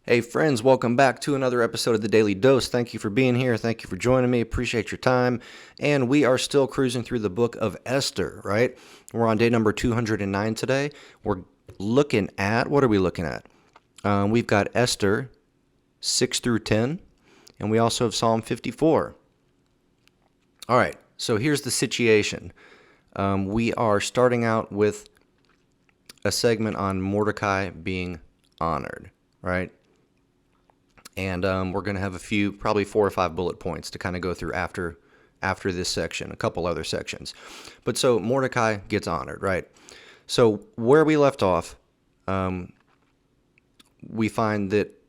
Hey friends, welcome back to another episode of the Daily Dose. Thank you for being here. Thank you for joining me. Appreciate your time. And we are still cruising through the book of Esther, right? We're on day number 209 today. We're looking at, what are we looking at? We've got Esther 6 through 10, and we also have Psalm 54. All right, so here's the situation. We are starting out with a segment on Mordecai being honored, right? And we're going to have a few, probably 4 or 5 bullet points to kind of go through after this section, a couple other sections. But so Mordecai gets honored, right? So where we left off, we find that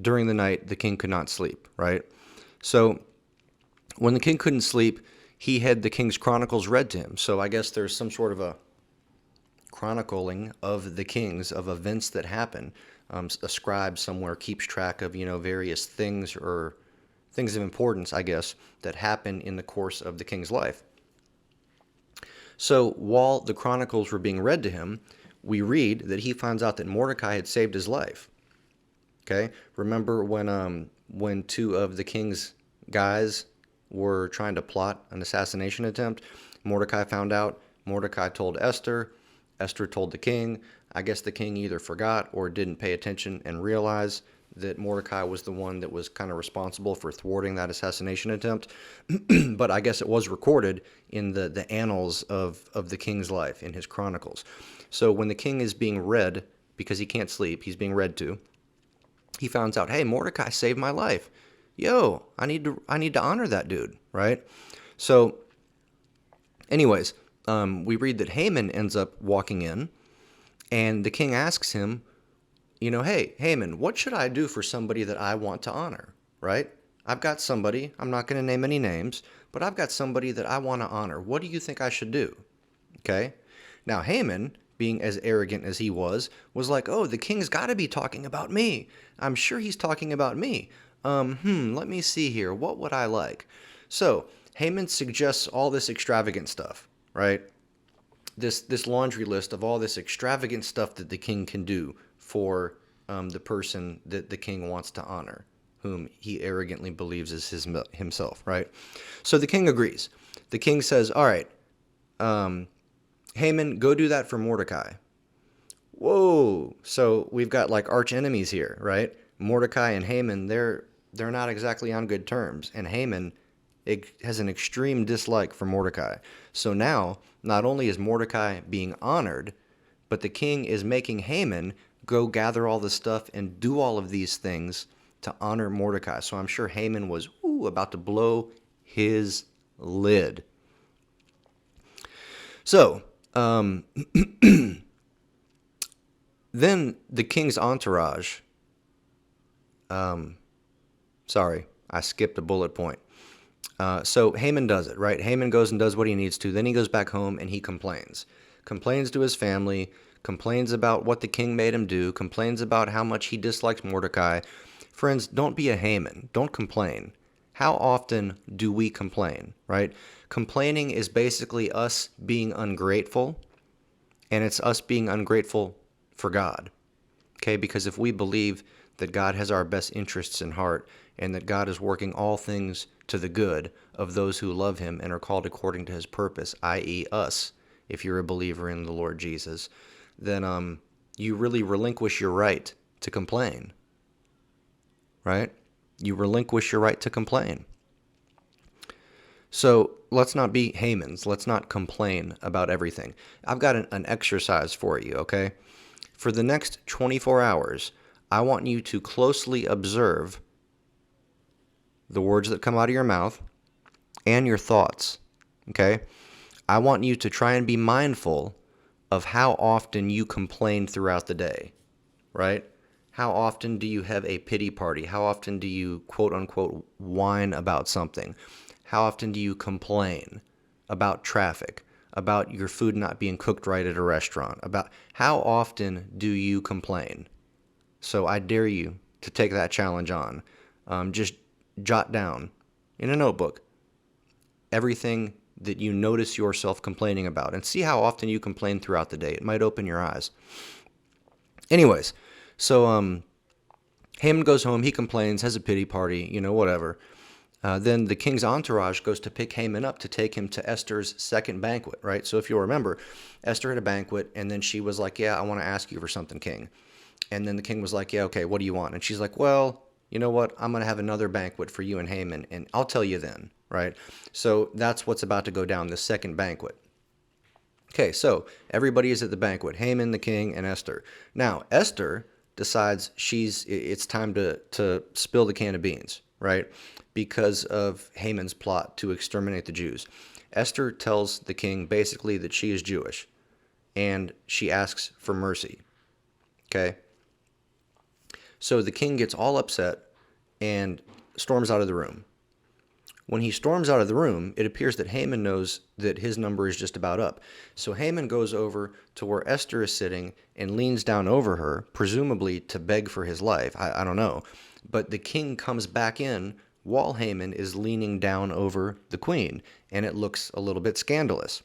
during the night the king could not sleep, right? So when the king couldn't sleep, he had the King's Chronicles read to him. So I guess there's some sort of a chronicling of the kings, of events that happen. A scribe somewhere keeps track of, various things or things of importance, I guess, that happen in the course of the king's life. So while the chronicles were being read to him, we read that he finds out that Mordecai had saved his life. Okay, remember when two of the king's guys were trying to plot an assassination attempt? Mordecai found out. Mordecai told Esther. Esther told the king. I guess the king either forgot or didn't pay attention and realize that Mordecai was the one that was kind of responsible for thwarting that assassination attempt. But I guess it was recorded in the annals of the king's life, in his chronicles. So when the king is being read, because he can't sleep, he's being read to, he finds out, hey, Mordecai saved my life. Yo, I need to honor that dude, right? So anyways, we read that Haman ends up walking in, and the king asks him, hey, Haman, what should I do for somebody that I want to honor, right? I've got somebody, I'm not going to name any names, but I've got somebody that I want to honor. What do you think I should do? Okay? Now, Haman, being as arrogant as he was like, oh, the king's got to be talking about me. I'm sure he's talking about me. Let me see here. What would I like? So, Haman suggests all this extravagant stuff, right? This laundry list of all this extravagant stuff that the king can do for the person that the king wants to honor, whom he arrogantly believes is himself, right? So the king agrees. The king says, all right, Haman, go do that for Mordecai. Whoa, so we've got like arch enemies here, right? Mordecai and Haman, they're not exactly on good terms, and Haman has an extreme dislike for Mordecai. So now, not only is Mordecai being honored, but the king is making Haman go gather all the stuff and do all of these things to honor Mordecai. So I'm sure Haman was about to blow his lid. So, then the king's entourage, sorry, I skipped a bullet point. So Haman does it, right? Haman goes and does what he needs to. Then he goes back home and he complains. Complains to his family, complains about what the king made him do, complains about how much he dislikes Mordecai. Friends, don't be a Haman. Don't complain. How often do we complain, right? Complaining is basically us being ungrateful, and it's us being ungrateful for God, okay? Because if we believe that God has our best interests in heart and that God is working all things to the good of those who love him and are called according to his purpose, i.e. us, if you're a believer in the Lord Jesus, then you really relinquish your right to complain, right? You relinquish your right to complain. So let's not be Hamans. Let's not complain about everything. I've got an exercise for you, okay? For the next 24 hours, I want you to closely observe the words that come out of your mouth and your thoughts, okay? I want you to try and be mindful of how often you complain throughout the day, right? How often do you have a pity party? How often do you, quote unquote, whine about something? How often do you complain about traffic, about your food not being cooked right at a restaurant? About how often do you complain? So I dare you to take that challenge on. Just jot down in a notebook everything that you notice yourself complaining about and see how often you complain throughout the day. It might open your eyes. Anyways, so Haman goes home, he complains, has a pity party, whatever. Then the king's entourage goes to pick Haman up to take him to Esther's second banquet, right? So if you'll remember, Esther had a banquet, and then she was like, yeah, I want to ask you for something, king. And then the king was like, yeah, okay, what do you want? And she's like, well, you know what? I'm going to have another banquet for you and Haman, and I'll tell you then, right? So that's what's about to go down, the second banquet. Okay, so everybody is at the banquet, Haman, the king, and Esther. Now, Esther decides it's time to spill the can of beans, right? Because of Haman's plot to exterminate the Jews. Esther tells the king basically that she is Jewish, and she asks for mercy. Okay? So the king gets all upset and storms out of the room. When he storms out of the room, it appears that Haman knows that his number is just about up. So Haman goes over to where Esther is sitting and leans down over her, presumably to beg for his life. I don't know. But the king comes back in while Haman is leaning down over the queen, and it looks a little bit scandalous.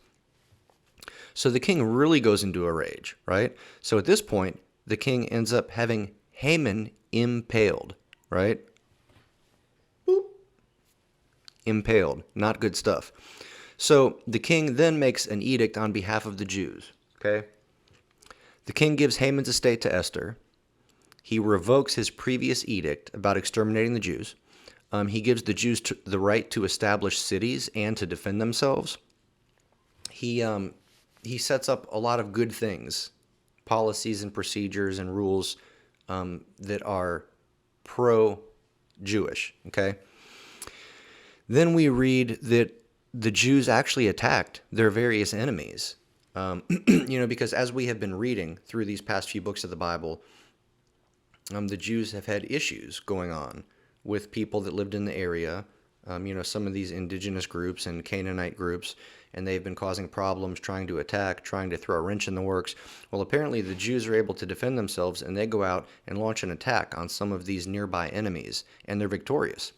So the king really goes into a rage, right? So at this point, the king ends up having Haman impaled, right? Impaled. Not good stuff. So the king then makes an edict on behalf of the Jews. Okay? The king gives Haman's estate to Esther. He revokes his previous edict about exterminating the Jews. He gives the Jews the right to establish cities and to defend themselves. He sets up a lot of good things, policies and procedures and rules that are pro-Jewish. Okay? Then we read that the Jews actually attacked their various enemies. Because as we have been reading through these past few books of the Bible, the Jews have had issues going on with people that lived in the area, some of these indigenous groups and Canaanite groups, and they've been causing problems, trying to attack, trying to throw a wrench in the works. Well, apparently the Jews are able to defend themselves, and they go out and launch an attack on some of these nearby enemies, and they're victorious.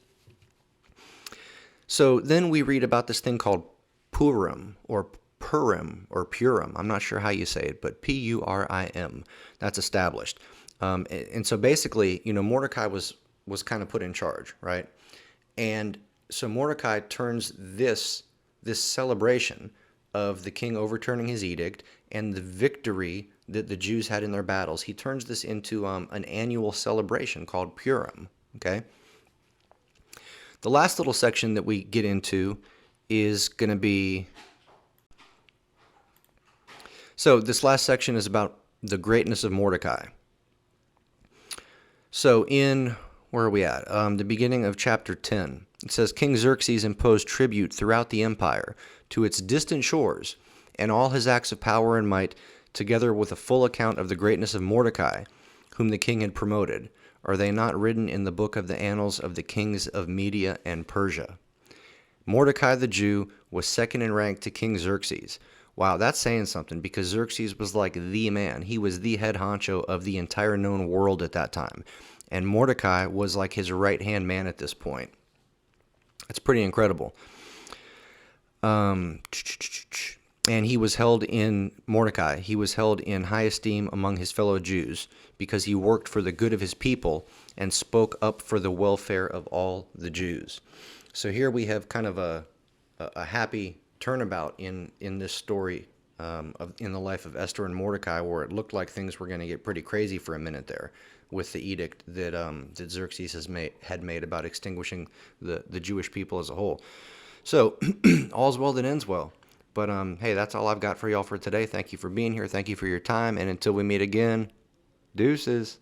So then we read about this thing called Purim, or Purim, or Purim. I'm not sure how you say it, but Purim. That's established. And so basically, Mordecai was kind of put in charge, right? And so Mordecai turns this celebration of the king overturning his edict and the victory that the Jews had in their battles, he turns this into an annual celebration called Purim, okay? The last little section that we get into is going to be... So this last section is about the greatness of Mordecai. So where are we at? The beginning of chapter 10. It says, King Xerxes imposed tribute throughout the empire to its distant shores, and all his acts of power and might, together with a full account of the greatness of Mordecai, whom the king had promoted, are they not written in the book of the annals of the kings of Media and Persia? Mordecai the Jew was second in rank to King Xerxes. Wow, that's saying something, because Xerxes was like the man. He was the head honcho of the entire known world at that time. And Mordecai was like his right-hand man at this point. That's pretty incredible. And he was held in high esteem among his fellow Jews because he worked for the good of his people and spoke up for the welfare of all the Jews. So here we have kind of a happy turnabout in this story in the life of Esther and Mordecai, where it looked like things were going to get pretty crazy for a minute there with the edict that Xerxes had made about extinguishing the Jewish people as a whole. So all's well that ends well. But hey, that's all I've got for y'all for today. Thank you for being here. Thank you for your time. And until we meet again, deuces.